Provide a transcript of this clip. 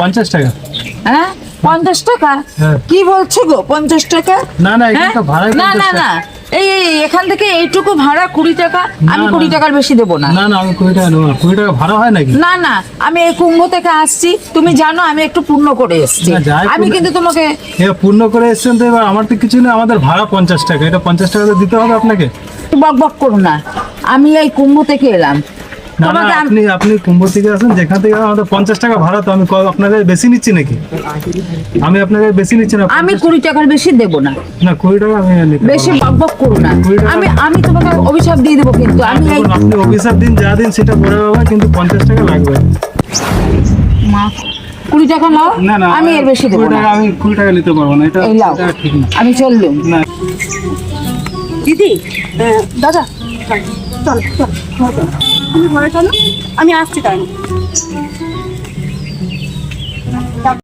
50 টাকা। হ্যাঁ 50 টাকা? হ্যাঁ। কি বলছো গো 50 টাকা? না না এখানে তো ভাড়া না 50 না টাকা। না, এই এখান থেকে এইটুকু ভাড়া 20 টাকা। আমি না, 20 না। টাকার বেশি দেবো না। না না আমি 20 টাকা নেবো না। 20 টাকা ভাড়া হয় নাকি? না না, আমি এই কুম্ভ থেকে আসছি, তুমি জানো আমি একটু পূর্ণ করে এসেছি। না, যাই আমি পূর্ণ- কিন্তু তোমাকে এবার পূর্ণ করে এসছেন তো, এবার আমার তো কিছু নেই, আমাদের ভাড়া 50 টাকা, এটা 50 টাকা তো দিতে হবে আপনাকে। বক বক করো না। আমি এই কুম্ভ থেকে এলাম, না না তোমাকে আপনি আপনি কুম্ভ থেকে আসেন, যেখান থেকে আসেন, আমাদের 50 টাকা ভাড়া, তো আমি আপনাকে বেশি নিচ্ছি নাকি? আমি আপনাকে বেশি নিচ্ছি না। আমি 20 টাকার বেশি দেবো না। না 20 টাকা আমি নিতে বেশি পারবো না। বক বক করো না। 20 টাকা- আমি তোমাকে অভিশাপ দিয়ে দেবো, কিন্তু আমি এই দেখুন, আপনি অফিসার দিন যা দিন সেটা পরে পাবে, কিন্তু 50 টাকা লাগবে। মা 20 টাকা নাও, না না আমি এর বেশি দেবো 20 না। টাকা আমি 20 টাকা নিতে পারবো না, এটা এই লাও, এটা ঠিক না। আমি চললুম। না দিদি, দাদা চল চল চল, তুমি ঘরে চলো, আমি আসছি তাই।